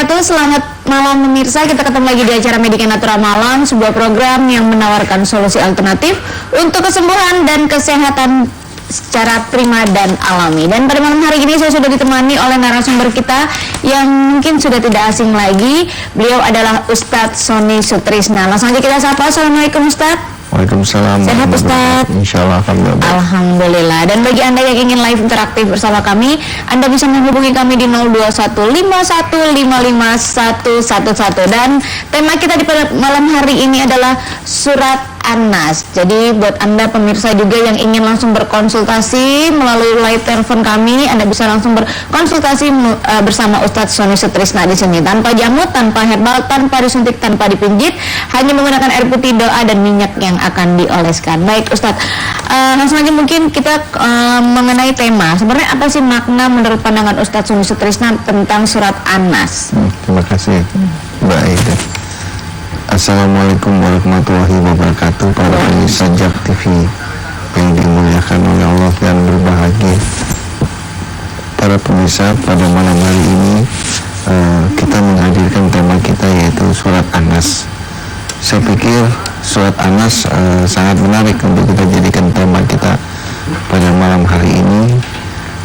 wabarakatuh. Selamat malam pemirsa. Kita ketemu lagi di acara Medika Natura Malam, sebuah program yang menawarkan solusi alternatif untuk kesembuhan dan kesehatan secara prima dan alami. Dan pada malam hari ini saya sudah ditemani oleh narasumber kita yang mungkin sudah tidak asing lagi. Beliau adalah Ustadz Sony Sutrisna. Langsung aja kita sapa. Assalamualaikum Ustadz. Waalaikumsalam. Sehat Ustadz? Insyaallah, alhamdulillah. Alhamdulillah. Dan bagi Anda yang ingin live interaktif bersama kami, Anda bisa menghubungi kami di 0215155111. Dan tema kita di malam hari ini adalah surat An-Nas. Jadi buat Anda pemirsa juga yang ingin langsung berkonsultasi melalui live telepon kami, Anda bisa langsung berkonsultasi bersama Ustadz Sony Sutrisna di sini, tanpa jamu, tanpa herbal, tanpa disuntik, tanpa dipijit, hanya menggunakan air putih, doa, dan minyak yang akan dioleskan. Baik Ustadz, langsung aja mungkin kita mengenai tema. Sebenarnya apa sih makna menurut pandangan Ustadz Sony Sutrisna tentang surat An-Nas? Terima kasih Mbak Aida. Assalamualaikum warahmatullahi wabarakatuh. Para pemirsa Jak TV yang dimuliakan oleh Allah dan berbahagia. Para pemirsa, pada malam hari ini kita menghadirkan tema kita, yaitu surat An-Nas. Saya pikir surat An-Nas sangat menarik untuk kita jadikan tema kita pada malam hari ini,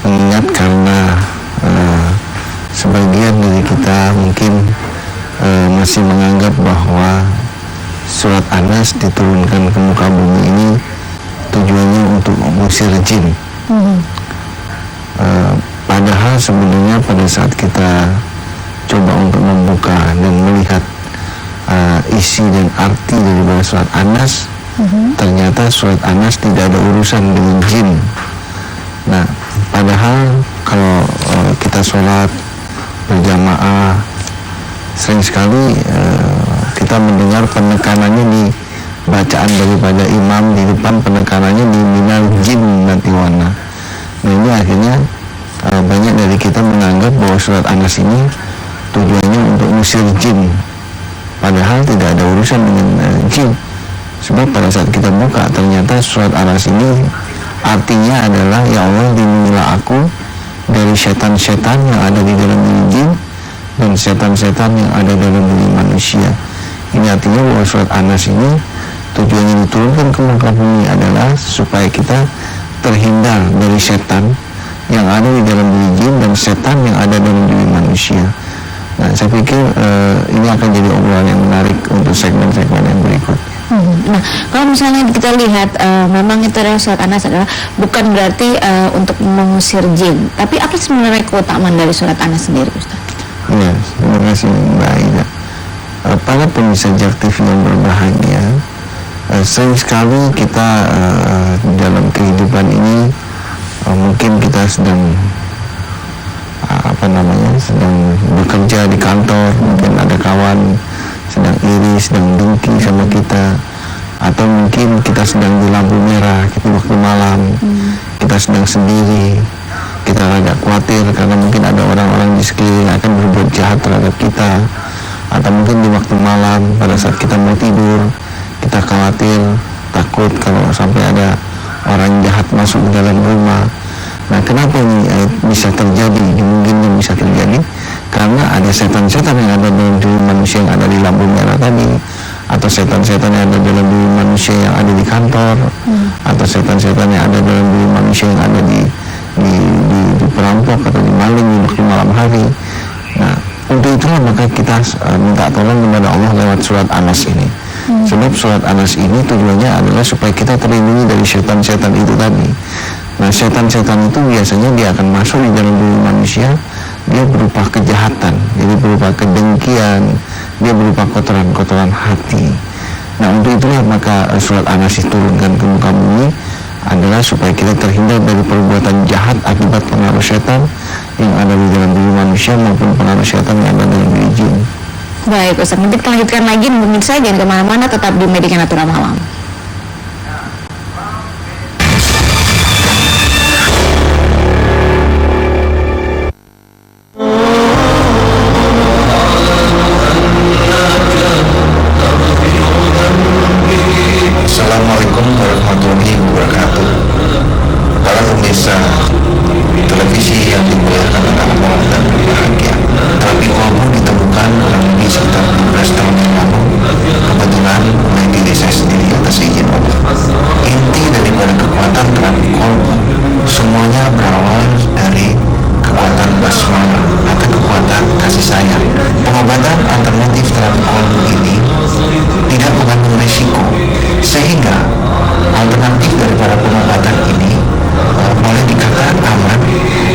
mengingat karena sebagian dari kita mungkin masih menganggap bahwa surat An-Nas diturunkan ke muka bumi ini tujuannya untuk mengusir jin. Padahal sebenarnya pada saat kita coba untuk membuka dan melihat isi dan arti dari surat An-Nas, ternyata surat An-Nas tidak ada urusan dengan jin. Nah, padahal kalau kita sholat berjamaah, sering sekali kita mendengar penekanannya di bacaan daripada imam di depan, penekanannya di minal jin natiwana. Nah, ini akhirnya banyak dari kita menganggap bahwa surat An-Nas ini tujuannya untuk mengusir jin, padahal tidak ada urusan dengan jin. Sebab pada saat kita buka, ternyata surat An-Nas ini artinya adalah, ya Allah, lindungilah aku dari setan-setan yang ada di dalam diri jin dan setan-setan yang ada dalam diri manusia. Ini artinya bahwa surat An-Nas ini tujuannya diturunkan ke muka bumi adalah supaya kita terhindar dari setan yang ada di dalam diri jin dan setan yang ada dalam diri manusia. Nah, saya pikir ini akan jadi obrolan yang menarik untuk segmen-segmen yang berikut. Nah, kalau misalnya kita lihat memang itu adalah surat An-Nas adalah bukan berarti untuk mengusir jin, tapi apa sebenarnya keutamaan dari surat An-Nas sendiri, Ustaz? Ya, terima kasih Mbak Aida. Para pemirsa Jak TV yang berbahagia, sering sekali kita dalam kehidupan ini mungkin kita sedang sedang bekerja di kantor, mungkin ada kawan sedang iri, sedang dengki sama kita, atau mungkin kita sedang di lampu merah, kita waktu malam, kita sedang sendiri, kita agak khawatir karena mungkin ada orang-orang di sekeliling akan berbuat jahat terhadap kita, atau mungkin di waktu malam pada saat kita mau tidur, kita khawatir, takut kalau sampai ada orang jahat masuk ke dalam rumah. Nah, kenapa ini bisa terjadi? Mungkin bisa terjadi karena ada setan-setan yang ada dalam diri manusia yang ada di lampu merah tadi, atau setan-setan yang ada dalam diri manusia yang ada di kantor, atau setan-setan yang ada dalam diri manusia yang ada di perampok atau di maling di waktu malam hari. Nah, untuk itulah maka kita minta tolong kepada Allah lewat surat An-Nas ini. Sebab surat An-Nas ini tujuannya adalah supaya kita terlindungi dari setan-setan itu tadi. Nah, setan-setan itu biasanya dia akan masuk di dalam diri manusia, dia berupa kejahatan, jadi berupa kedengkian, dia berupa kotoran-kotoran hati. Nah, untuk itulah maka surat An-Nas diturunkan ke muka bumi adalah supaya kita terhindar dari perbuatan jahat akibat pengaruh setan yang ada di dalam diri manusia maupun pengaruh setan yang ada dalam diri jin. Baik Ustaz, nanti kita lanjutkan lagi, pemirsa jangan kemana-mana, tetap di Medika Natura Malam. Assalamualaikum warahmatullahi wabarakatuh. Para pemirsa televisi yang dimuliakan oleh Allah dan berbahagia. Terapi kolbu ditemukan kurang lebih sekitar 12 tahun yang lalu, kebetulan oleh diri saya sendiri atas izin Allah. Inti daripada kekuatan terapi kolbu semuanya berawal dari kekuatan basmalah atau kekuatan kasih sayang. Pengobatan alternatif terapi kolbu ini tidak mengandung risiko, sehingga alternatif daripada pengobatan ini boleh dikatakan aman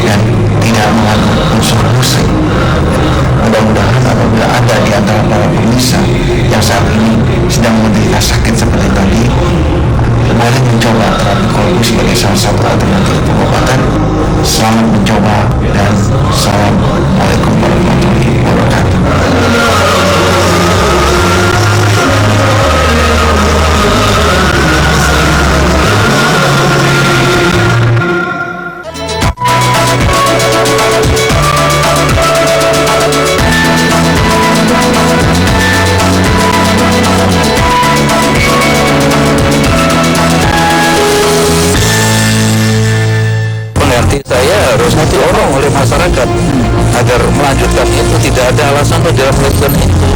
dan tidak mengandung unsur musik. Mudah-mudahan apabila ada di antara para pemirsa yang saat ini sedang menderita sakit seperti tadi, boleh mencoba terapi kolbu sebagai salah satu alternatif pengobatan. Selamat mencoba dan Assalamualaikum warahmatullahi wabarakatuh. Saya harus didorong oleh masyarakat agar melanjutkan itu, tidak ada alasan untuk dalam melakukan itu.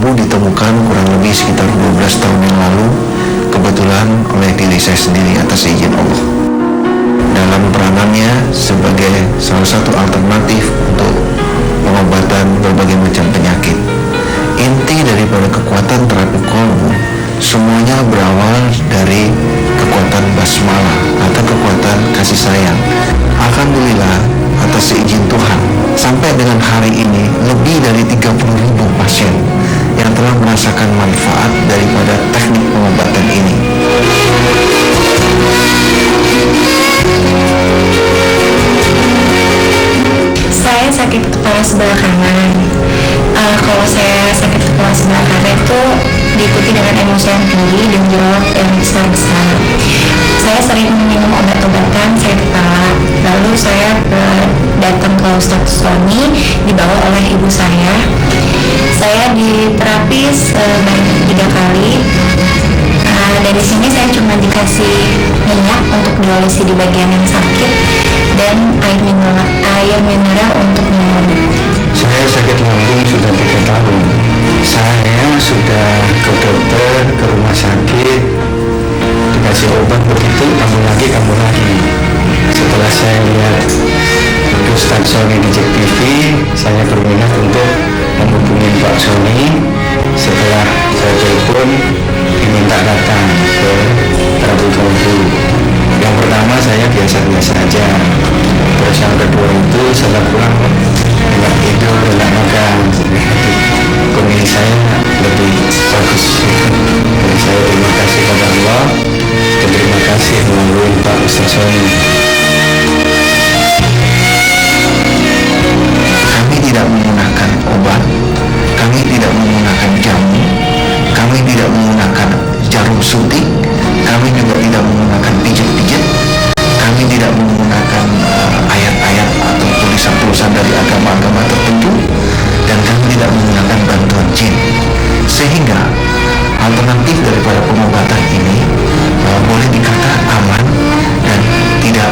Ditemukan kurang lebih sekitar 12 tahun yang lalu, kebetulan oleh diri saya sendiri atas izin Allah. Dalam peranannya sebagai salah satu alternatif untuk pengobatan berbagai macam penyakit. Inti daripada kekuatan terapi kolbu semuanya berawal dari kekuatan basmalah atau kekuatan kasih sayang. Alhamdulillah, atas izin Tuhan, sampai dengan hari ini lebih dari 30.000 pasien yang telah merasakan manfaat daripada teknik pengobatan ini. Saya sakit kepala sebelah kanan. Kalau saya sakit kepala sebelah kanan itu diikuti dengan emosi yang tinggi dan jerawat yang besar-besar. Saya sering minum obat-obatan sakit kepala. Lalu saya datang ke Ustadz Suami, dibawa oleh ibu saya. Saya diterapi sebanyak 3 kali. Dari sini saya cuma dikasih minyak untuk diolesi di bagian yang sakit dan air mineral untuk minum. Saya sakit lambung sudah 3 tahun. Saya sudah ke dokter, ke rumah sakit, dikasih obat begitu, kamu lagi. Setelah saya lihat Ustadz Sony di JEK TV, saya berminat untuk menghubungi Pak Sony. Setelah saya telepon, diminta datang ke terapi kolbu. Yang pertama saya biasa-biasa aja. Terus yang kedua itu setelah pulang enak tidur, enak makan. Kondisi saya lebih bagus. Jadi saya terima kasih kepada Allah dan terima kasih melalui Pak Ustadz Sony. Kami tidak menggunakan obat, kami tidak menggunakan jamu, kami tidak menggunakan jarum suntik, kami juga tidak menggunakan pijat-pijat, kami tidak menggunakan ayat-ayat atau tulisan-tulisan dari agama-agama tertentu, dan kami tidak menggunakan bantuan jin. Sehingga alternatif daripada pengobatan ini boleh dikatakan aman dan tidak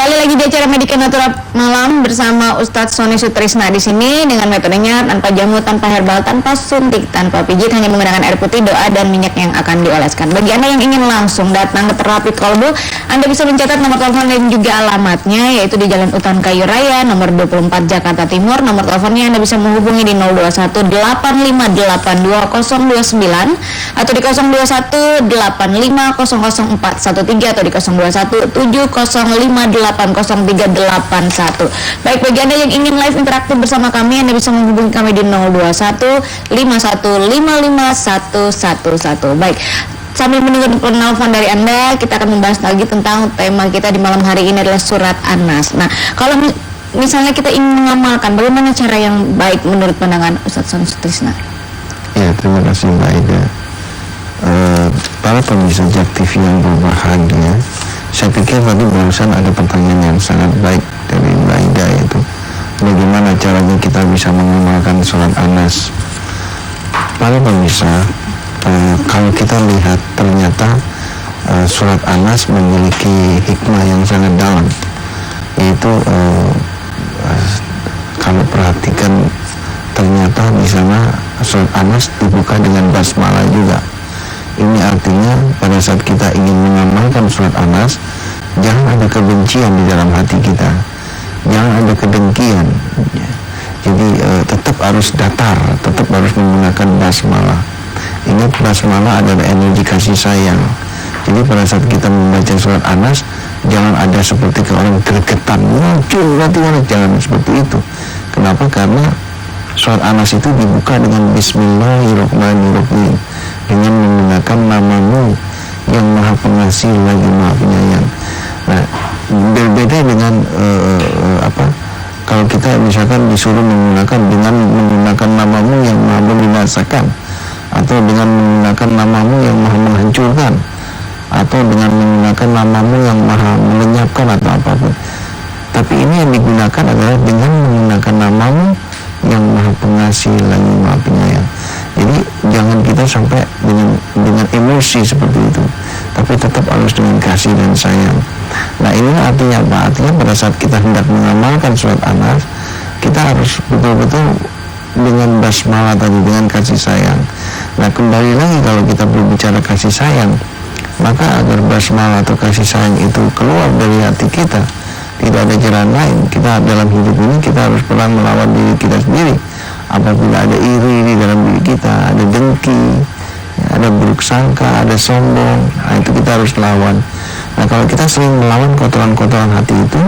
Kembali lagi di acara Medika Natural Malam bersama Ustadz Sony Sutrisna di sini dengan metodenya tanpa jamu, tanpa herbal, tanpa suntik, tanpa pijit, hanya menggunakan air putih, doa dan minyak yang akan dioleskan. Bagi Anda yang ingin langsung datang ke terapi kolbu, Anda bisa mencatat nomor telepon dan juga alamatnya, yaitu di Jalan Utan Kayu Raya, nomor 24 Jakarta Timur. Nomor teleponnya Anda bisa menghubungi di 021 8582029 atau di 021 8500413 atau di 021 705 80381. Baik, bagi Anda yang ingin live interaktif bersama kami, Anda bisa menghubungi kami di 021 515151111. Baik, sambil menunggu penelpon dari Anda, kita akan membahas lagi tentang tema kita di malam hari ini adalah surat An-Nas. Nah, kalau misalnya kita ingin mengamalkan, bagaimana cara yang baik menurut pandangan Ustadz Sony Sutrisna? Ya, terima kasih Mbak Ida. Para pemirsa Jak TV yang berbahagia, saya pikir tadi barusan ada pertanyaan yang sangat baik dari Mbak Ida, yaitu bagaimana caranya kita bisa mengamalkan surat An-Nas. Para pemirsa, kalau kita lihat ternyata surat An-Nas memiliki hikmah yang sangat dalam, yaitu kalau perhatikan ternyata di sana surat An-Nas dibuka dengan basmalah juga. Ini artinya pada saat kita ingin mengamalkan surat An-Nas, jangan ada kebencian di dalam hati kita, jangan ada kedengkian. Jadi tetap harus datar, tetap harus menggunakan basmalah. Ingat, basmalah adalah energi kasih sayang. Jadi pada saat kita membaca surat An-Nas, jangan ada seperti ke orang gregetan, muncul nanti, jangan seperti itu. Kenapa? Karena surat An-Nas itu dibuka dengan Bismillahirrahmanirrahim, dengan menggunakan namamu yang maha pengasih lagi maha penyayang. Nah, berbeda dengan kalau kita misalkan disuruh menggunakan dengan menggunakan namamu yang maha membinasakan, atau dengan menggunakan namamu yang maha menghancurkan, atau dengan menggunakan namamu yang maha melenyapkan atau apapun. Tapi ini yang digunakan adalah dengan menggunakan namamu yang maha pengasih lagi maha penyayang. Jadi jangan kita sampai dengan emosi seperti itu, tapi tetap harus dengan kasih dan sayang. Nah, ini artinya apa? Artinya pada saat kita hendak mengamalkan surat An-Nas, kita harus betul-betul dengan basmalah tadi, dengan kasih sayang. Nah, kembali lagi kalau kita berbicara kasih sayang, maka agar basmalah atau kasih sayang itu keluar dari hati kita, tidak ada jalan lain. Kita dalam hidup ini kita harus pernah melawan diri kita sendiri. Apabila ada iri di dalam diri kita, ada dengki, ada buruk sangka, ada sombong, nah itu kita harus lawan. Nah, kalau kita sering melawan kotoran-kotoran hati itu,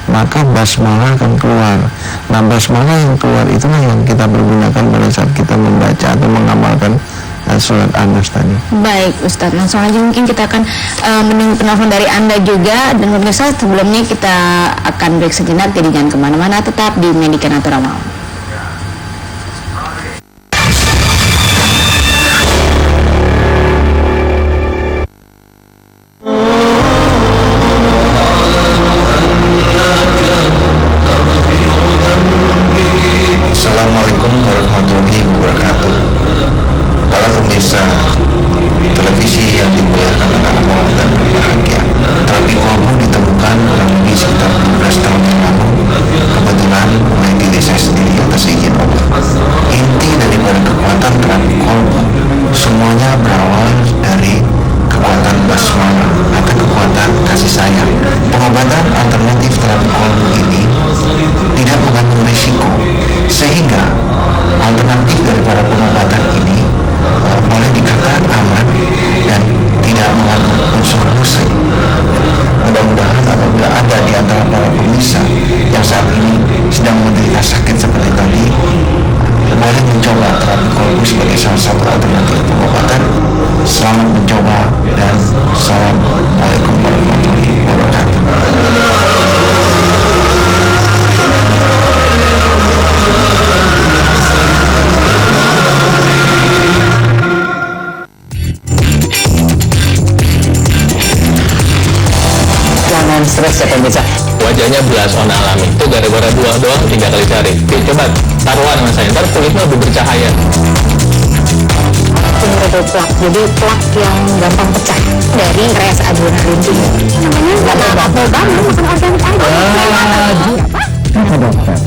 maka basmalah akan keluar. Nah, basmalah yang keluar itulah yang kita pergunakan pada saat kita membaca atau mengamalkan surat An-Nas tadi. Baik Ustadz, langsung aja mungkin kita akan menunggu penelpon dari Anda juga. Dan pemirsa, sebelumnya kita akan break sejenak, jadi jangan kemana-mana, tetap di Medika Natural Malam. Assalamualaikum warahmatullahi wabarakatuh. Para pemirsa televisi yang dimuliakan anak-anak Allah dan berbahagia, terapi kolbu ditemukan kurang lebih sekitar 12 tahun yang lalu, kebetulan mulai di desa sendiri atas izin Allah. Inti daripada kekuatan terapi kolbu semuanya berawal dari kekuatan basmalah atau kekuatan kasih sayang. Pengobatan alternatif terapi kolbu ini tidak mengandung risiko, sehingga alternatif daripada pengobatan ini boleh dikatakan aman dan tidak mengandung unsur musik. Mudah-mudahan apabila ada di antara para pemirsa yang saat ini sedang menderita sakit seperti tadi, boleh mencoba terapi kolbu sebagai salah satu alternatif pengobatan. Selamat mencoba dan Assalamualaikum warahmatullahi wabarakatuh. Jangan stres ya pemirsa. Wajahnya belasan alami itu gara-gara dua doang 3 kali sehari. Oke, coba taruhan sama saya, ntar kulitnya lebih bercahaya. itu plak. Jadi plak yang gampang pecah dari res adrenalin. Namanya nggak apa-apa banget, bukan organik aja. Kata dokter.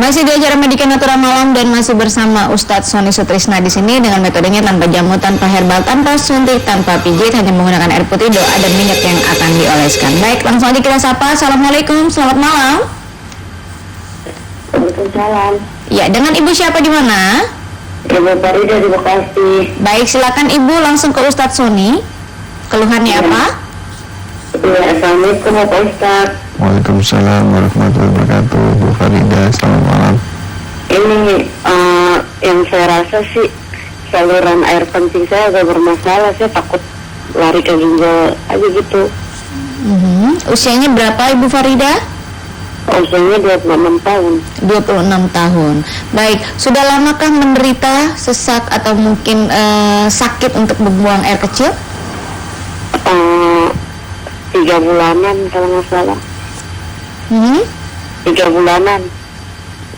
Masih di acara Medika Natura Malam dan masih bersama Ustadz Sony Sutrisna di sini dengan metodenya tanpa jamu, tanpa herbal, tanpa suntik, tanpa pijit, hanya menggunakan air putih, doa dan minyak yang akan dioleskan. Baik, langsung aja kita sapa. Assalamualaikum, selamat malam. Waalaikumsalam. Ya, dengan Ibu siapa di mana? Ibu Farida di Bekasi. Baik, silakan Ibu langsung ke Ustadz Sony. Keluhannya apa? Ya, Assalamualaikum Pak Ustaz. Waalaikumsalam warahmatullahi wabarakatuh. Bu Farida, selamat malam. Ini yang saya rasa sih saluran air kencing saya agak bermasalah. Saya takut lari ke ginjal aja gitu. Usianya berapa Ibu Farida? Usianya 26 tahun. 26 tahun. Baik, sudah lamakah menderita sesak atau mungkin sakit untuk membuang air kecil? 3 bulanan kalau nggak salah. 3 bulanan.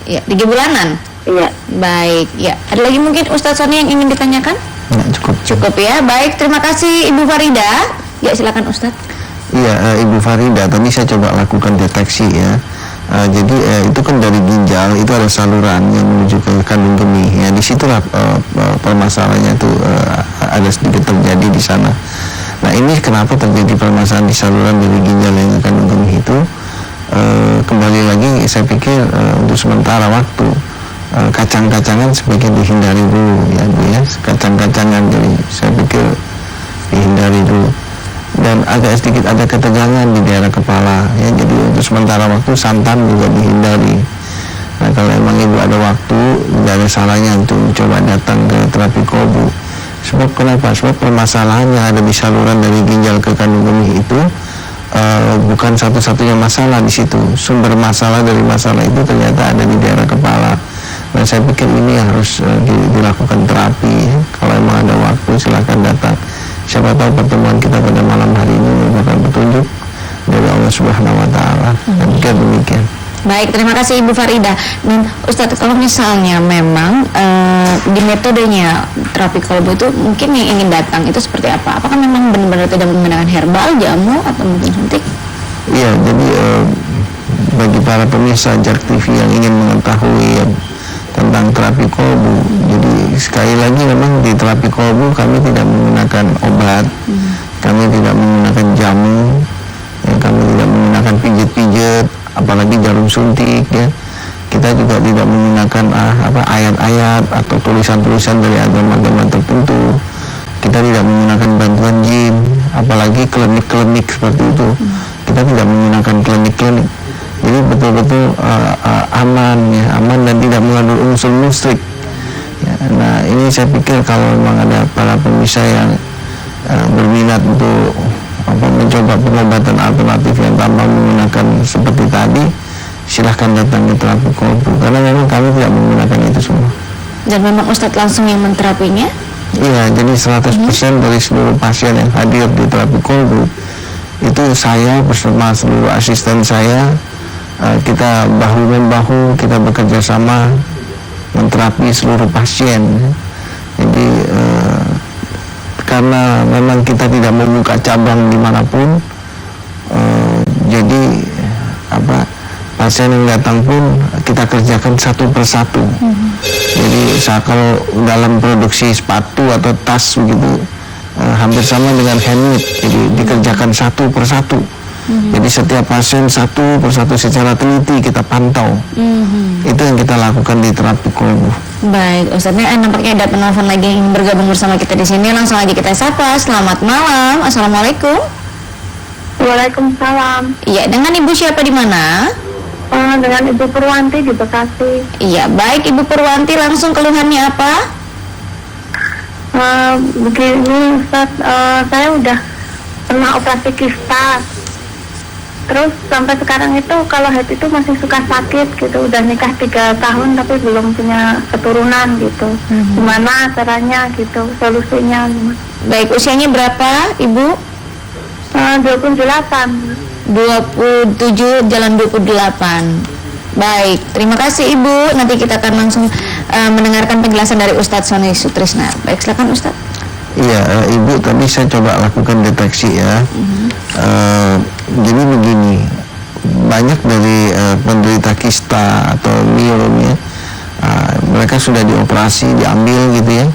Ya, 3 bulanan. Iya. Baik, ya. Ada lagi mungkin Ustadz Sony yang ingin ditanyakan? Ya, cukup. Cukup ya. Baik, terima kasih Ibu Farida. Ya, silakan Ustadz. Iya, Ibu Farida, tadi saya coba lakukan deteksi ya. Jadi itu kan dari ginjal itu ada saluran yang menuju ke kandung kemih. Ya, disitulah permasalahannya itu ada sedikit terjadi di sana. Nah, ini kenapa terjadi permasalahan di saluran dari ginjal yang ke kandung kemih itu? Kembali lagi, saya pikir untuk sementara waktu kacang-kacangan sebaiknya dihindari dulu ya Bu ya. Kacang-kacangan, jadi saya pikir dihindari dulu. Dan agak sedikit ada ketegangan di daerah kepala ya, jadi untuk sementara waktu santan juga dihindari. Nah, kalau emang Ibu ada waktu, tidak ada salahnya untuk coba datang ke terapi kolbu. Sebab kenapa? Sebab permasalahan yang ada di saluran dari ginjal ke kandung kemih itu bukan satu-satunya masalah di situ. Sumber masalah dari masalah itu ternyata ada di daerah kepala. Nah, saya pikir ini harus dilakukan terapi ya. Kalau emang ada waktu, silakan datang. Siapa tahu pertemuan kita pada malam hari ini merupakan petunjuk dari Allah Subhanahu wa Ta'ala. Dan demikian. Baik, terima kasih Ibu Farida. Dan Ustadz, kalau misalnya memang di metodenya terapi kolbu itu mungkin yang ingin datang itu seperti apa? Apakah memang benar-benar tidak menggunakan herbal, jamu, atau mungkin suntik? Iya, jadi bagi para pemirsa JAK TV yang ingin mengetahui tentang terapi kolbu, jadi sekali lagi memang di terapi kolbu kami tidak menggunakan obat, kami tidak menggunakan jamu, ya, kami tidak menggunakan pijat-pijat, apalagi jarum suntik ya. Kita juga tidak menggunakan ayat-ayat atau tulisan-tulisan dari agama-agama tertentu. Kita tidak menggunakan bantuan jin, apalagi klinik-klinik seperti itu. Kita tidak menggunakan klinik-klinik. Jadi betul-betul aman ya, aman dan tidak mengandung unsur musyrik. Ya, nah, ini saya pikir kalau memang ada para pemirsa yang berminat untuk mencoba pengobatan alternatif yang tanpa menggunakan seperti tadi, silahkan datang ke terapi kolbu, karena memang kami tidak menggunakan itu semua. Dan memang Ustadz langsung yang menterapinya? Iya, jadi 100% dari seluruh pasien yang hadir di terapi kolbu itu saya bersama seluruh asisten saya, kita bahu-membahu, kita bekerja sama menterapi seluruh pasien. Jadi karena memang kita tidak membuka cabang dimanapun, jadi pasien yang datang pun kita kerjakan satu persatu. Jadi kalau dalam produksi sepatu atau tas begitu, hampir sama dengan handmade, jadi dikerjakan satu persatu. Jadi setiap pasien satu persatu secara teliti kita pantau. Itu yang kita lakukan di terapi kolbu. Baik, Ustaznya nampaknya ada penelpon lagi yang ingin bergabung bersama kita di sini. Langsung aja kita sapa. Selamat malam. Assalamualaikum. Waalaikumsalam. Iya, dengan Ibu siapa di mana? Dengan Ibu Purwanti di Bekasi. Iya, baik Ibu Purwanti, langsung keluhannya apa? Begini Ustaz, saya udah pernah operasi kista. Terus sampai sekarang itu kalau head itu masih suka sakit gitu. Udah nikah 3 tahun tapi belum punya keturunan gitu. Gimana caranya gitu, solusinya gimana? Baik, usianya berapa Ibu? 28. 27 jalan 28. Baik, terima kasih Ibu. Nanti kita akan langsung mendengarkan penjelasan dari Ustadz Sony Sutrisna. Baik, silakan Ustadz. Iya, Ibu tadi saya coba lakukan deteksi ya. Jadi begini, banyak dari penderita kista atau myeloma, mereka sudah dioperasi, diambil gitu ya.